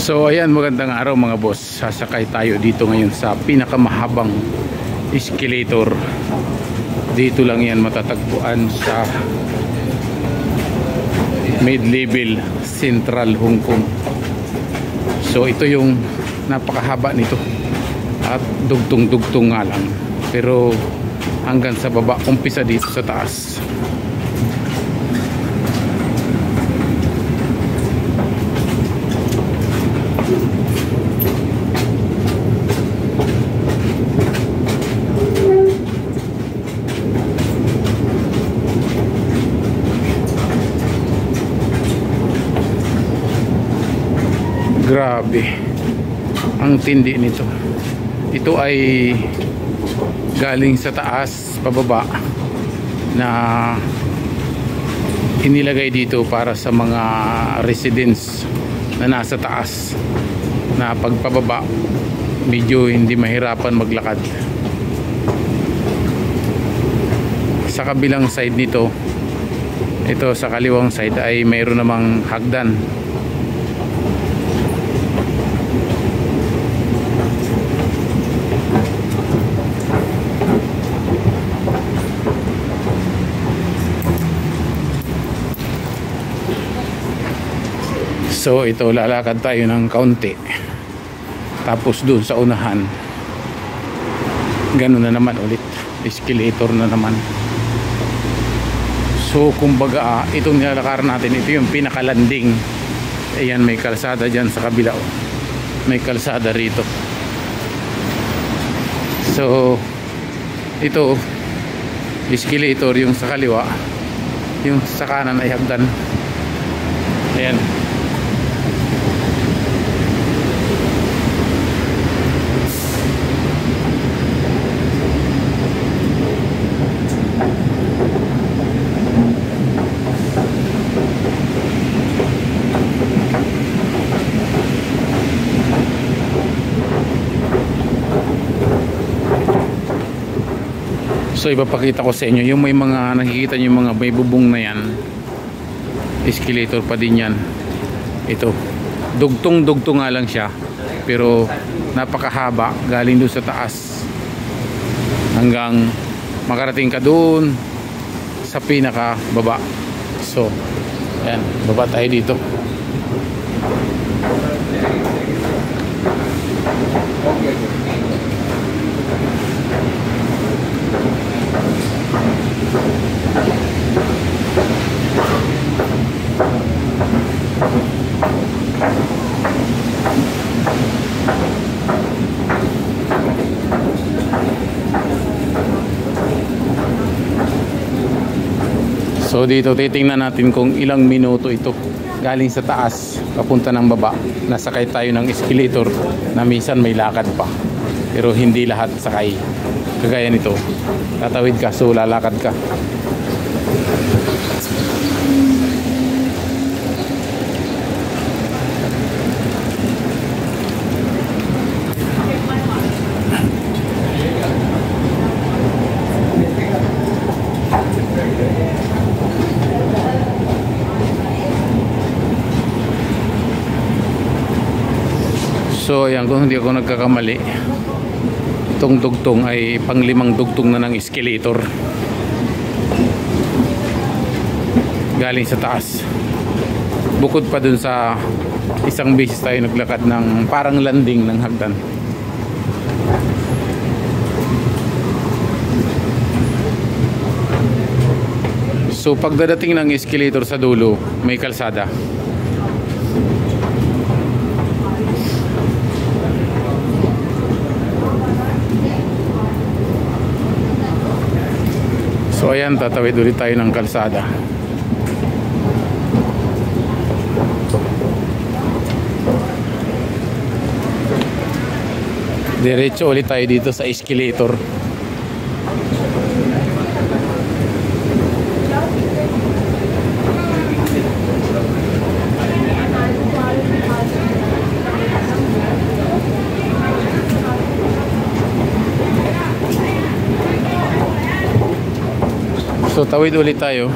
So ayan, magandang araw mga boss. Sasakay tayo dito ngayon sa pinakamahabang escalator. Dito lang yan matatagpuan sa mid-level Central Hong Kong. So ito yung napakahaba nito at dugtong-dugtong nga lang, pero hanggang sa baba, umpisa dito sa taas. Grabe ang tindi nito. Ito ay galing sa taas pababa na inilagay dito para sa mga residents na nasa taas, na pagpababa medyo hindi mahirapan maglakad. Sa kabilang side nito, ito sa kaliwang side, ay mayroon namang hagdan. So ito, lalakad tayo ng kaunti, tapos dun sa unahan ganun na naman ulit, escalator na naman. So kumbaga, itong nilalakaran natin, ito yung pinakalanding. Ayan, may kalsada dyan sa kabila, may kalsada rito. So ito escalator yung sa kaliwa, yung sa kanan ay hagdan. Ayan. So ipapakita ko sa inyo yung may mga nakikita nyo, yung mga may bubong na yan, escalator pa din yan. Ito, dugtong-dugtong nga lang siya, pero napakahaba, galing doon sa taas hanggang makarating ka doon sa pinaka baba. So ayan, baba tayo dito. So dito titingnan natin kung ilang minuto ito galing sa taas papunta ng baba. Nasakay tayo ng escalator na minsan may lakad pa, pero hindi lahat sakay. Kagaya nito, tatawid ka, so lalakad ka. So ayan, kung hindi ako nagkakamali, itong dugtong ay panglimang dugtong na ng escalator galing sa taas. Bukod pa dun sa isang beses tayo naglakad ng parang landing ng hagdan. So pagdadating ng escalator sa dulo, may kalsada. So ayan, tatawid ulit tayo ng kalsada. Diretso ulit tayo dito sa escalator. So tawid ulit tayo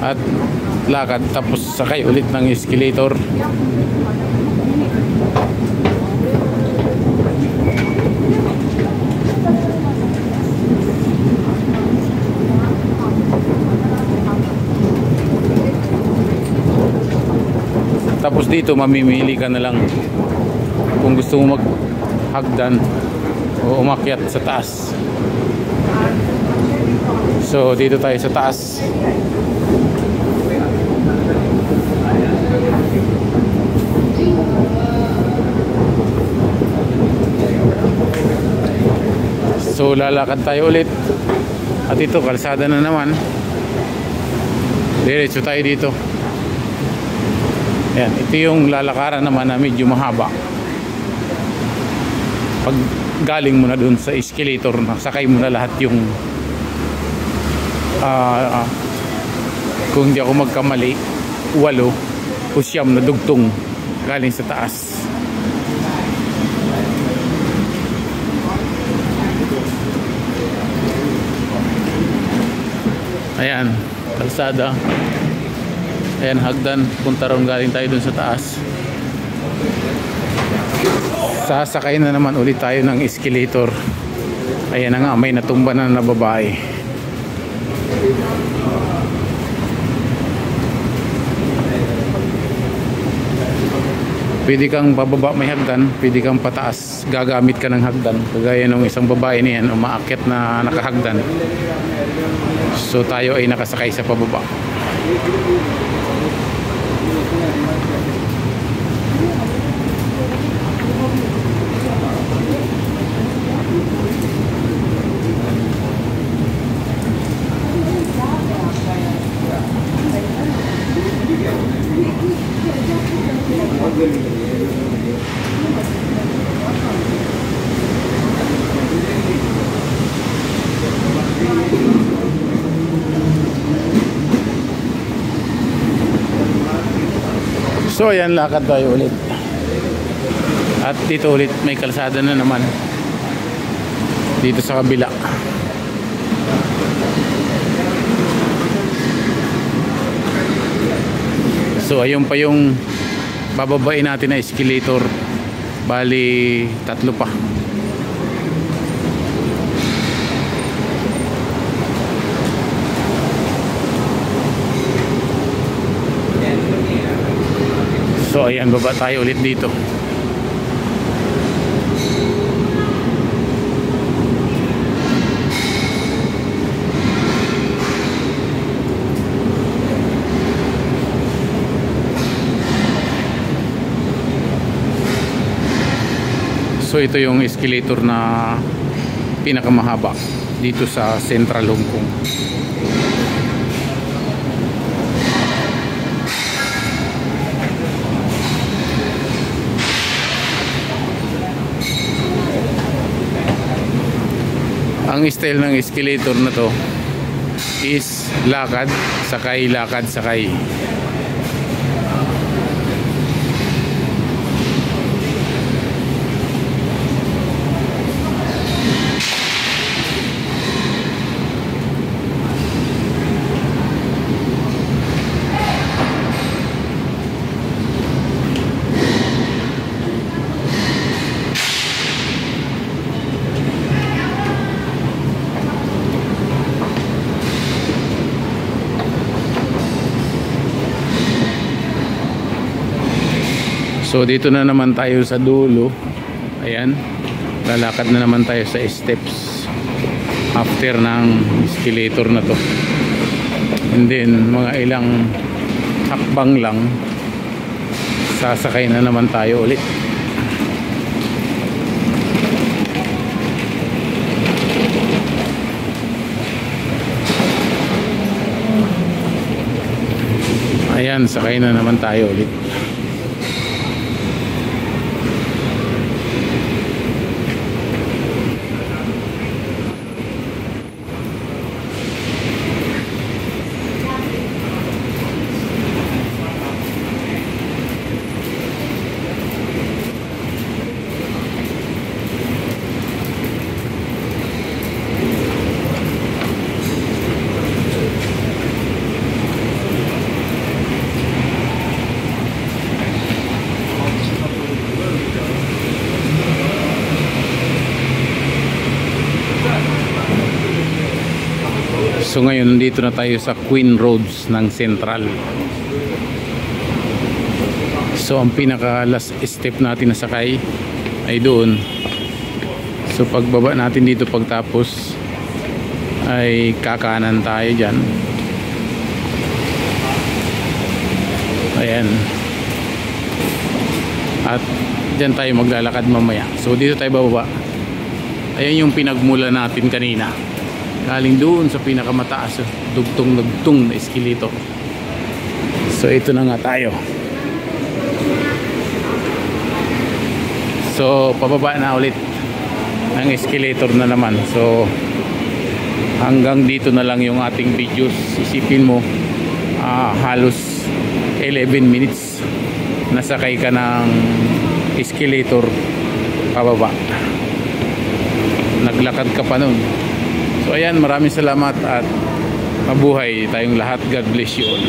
at lakad, tapos sakay ulit ng escalator. Tapos dito mamimili ka na lang kung gusto mo maghagdan o umakyat sa taas. So dito tayo sa taas. So lalakad tayo ulit. At ito kalsada na naman. Diretso tayo dito. Ayan, ito yung lalakaran naman na medyo mahaba. Pag galing mo na dun sa escalator, sakay mo na lahat yung kung hindi ako magkamali 8 o 9 na dugtong galing sa taas. Ayan, kalsada. Ayan, hagdan. Punta ron, galing tayo dun sa taas. Sasakay na naman ulit tayo ng escalator. Ayan na nga, may natumba na babae. Pwede kang bababa, may hagdan. Pwede kang pataas, gagamit ka ng hagdan. Kagaya ng isang babae niyan, umaakyat na nakahagdan. So tayo ay nakasakay sa pababa. So ayan, lakad tayo ulit. At dito ulit may kalsada na naman. Dito sa kabila. So ayun pa yung bababain natin na escalator. Bali 3 pa. So ayan, baba tayo ulit dito. So ito yung escalator na pinakamahaba dito sa Central Hong Kong. Ang style ng escalator na to is lakad, sakay, lakad, sakay. So dito na naman tayo sa dulo. Ayan, lalakad na naman tayo sa steps after ng escalator na to. And then mga ilang hakbang lang, sasakay na naman tayo ulit. Ayan, sakay na naman tayo ulit. So ngayon dito na tayo sa Queen Roads ng Central. So ang pinaka last step natin na sakay ay doon. So pagbaba natin dito pagtapos ay kakanan tayo dyan. Ayan. At dyan tayo maglalakad mamaya. So dito tayo bababa. Ayan yung pinagmula natin kanina. Galing doon sa pinakamataas, dugtong na eskelito. So ito na nga tayo. So pababa na ulit ng escalator na naman. So hanggang dito na lang yung ating videos. Isipin mo halos 11 minutes nasakay ka ng escalator pababa. Naglakad ka pa nun. So ayan, maraming salamat at mabuhay tayong lahat. God bless you all.